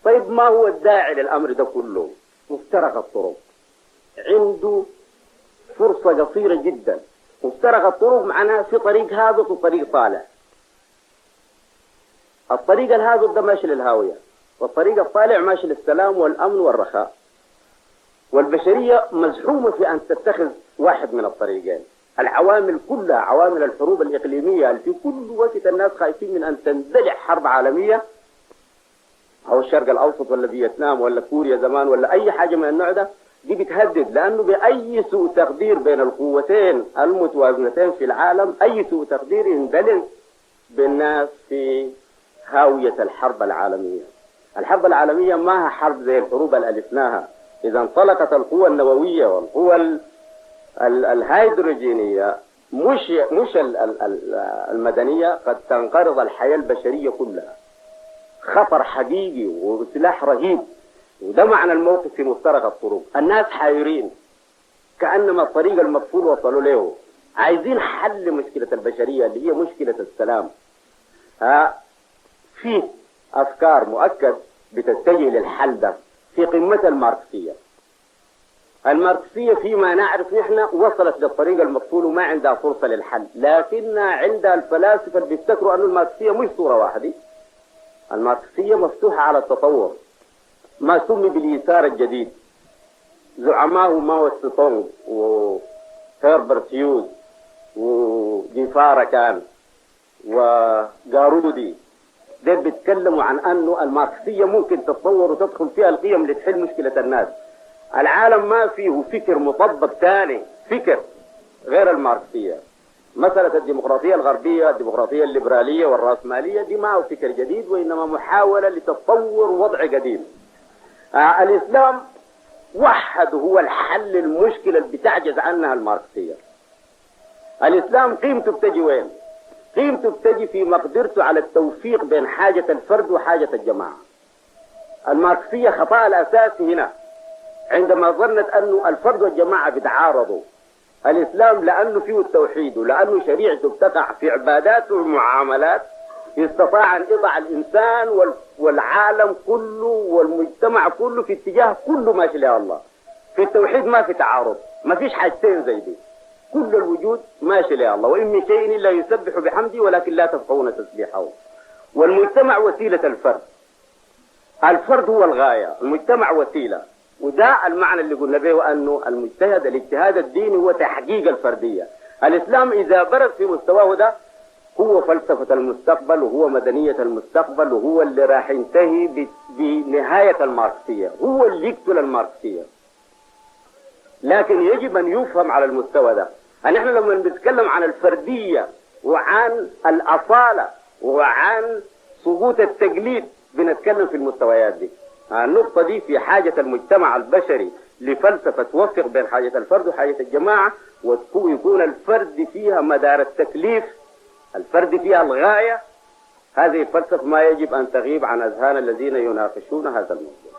طيب ما هو الداعي للأمر ده كله؟ مفترق الطرق عنده فرصة قصيرة جدا. مفترق الطرق معناه في طريق هابط وطريق طالع. الطريق الهابط ده ماشي للهاوية، والطريق الطالع ماشي للسلام والأمن والرخاء. والبشرية مزحومة في أن تتخذ واحد من الطريقين. العوامل كلها، عوامل الحروب الإقليمية اللي في كل وقت الناس خايفين من أن تندلع حرب عالمية، أو الشرق الأوسط ولا فيتنام ولا كوريا زمان ولا أي حاجة من النوع ده، دي بتهدد. لأنه بأي سوء تقدير بين القوتين المتوازنتين في العالم، أي سوء تقدير يندلع بالناس في هاوية الحرب العالمية. الحرب العالمية ما هي حرب زي الحروب اللي ألفناها. إذا انطلقت القوى النووية والقوى الهيدروجينية مش المدنية، قد تنقرض الحياة البشرية كلها. خطر حقيقي وسلاح رهيب. وده معنى الموقف في مفترق الطرق. الناس حايرين كأنما الطريق المقفول وصلوا له. عايزين حل مشكلة البشرية اللي هي مشكلة السلام. في أفكار مؤكد بتتجه للحل ده في قمة الماركسية. الماركسية فيما نعرف نحن وصلت للطريق المقفول وما عندها فرصة للحل، لكن عندها الفلاسفة اللي بيفتكروا أن الماركسية مش صورة واحدة. الماركسية مفتوحة على التطور، ما سمي باليسار الجديد. زعماء ماو تسي تونغ وهربرت هيوز وجيفارا كان وجارودي، دول بيتكلموا عن أنه الماركسية ممكن تتطور وتدخل فيها القيم لتحل مشكلة الناس. العالم ما فيه فكر مطبق ثاني، فكر غير الماركسية. مسألة الديمقراطية الغربية، الديمقراطية الليبرالية والرأسمالية، دي ما هو فكر جديد، وإنما محاولة لتطور وضع قديم. الإسلام وحد هو الحل المشكلة اللي بتعجز عنها الماركسية. الإسلام قيمته بتجي وين؟ قيمته بتجي في مقدرته على التوفيق بين حاجة الفرد وحاجة الجماعة. الماركسية خطأ الأساسي هنا عندما ظنت أنه الفرد والجماعة بيتعارضوا. الإسلام لأنه فيه التوحيد ولأنه شريعته بتقع في عبادات ومعاملات، استطاع أن يضع الإنسان والعالم كله والمجتمع كله في اتجاه كله ماشي لله الله. في التوحيد ما في تعارض، ما فيش حاجتين زي دي، كل الوجود ماشي لله الله. وإن من شيء إلا يسبح بحمده ولكن لا تفقهون تسبيحه. والمجتمع وسيلة الفرد، الفرد هو الغاية، المجتمع وسيلة. وده المعنى اللي قلنا به أنه الاجتهاد الديني هو تحقيق الفردية. الإسلام إذا برز في مستواه ده هو فلسفة المستقبل، وهو مدنية المستقبل، وهو اللي راح ينتهي بنهاية الماركسية، هو اللي يقتل الماركسية. لكن يجب أن يفهم على المستوى ده أن احنا لما نتكلم عن الفردية وعن الأصالة وعن سقوط التقليد بنتكلم في المستويات دي. النقطة دي في حاجة المجتمع البشري لفلسفة توفق بين حاجة الفرد وحاجة الجماعة، ويكون الفرد فيها مدار التكليف، الفرد فيها الغاية. هذه الفلسفة ما يجب أن تغيب عن أذهان الذين يناقشون هذا الموضوع.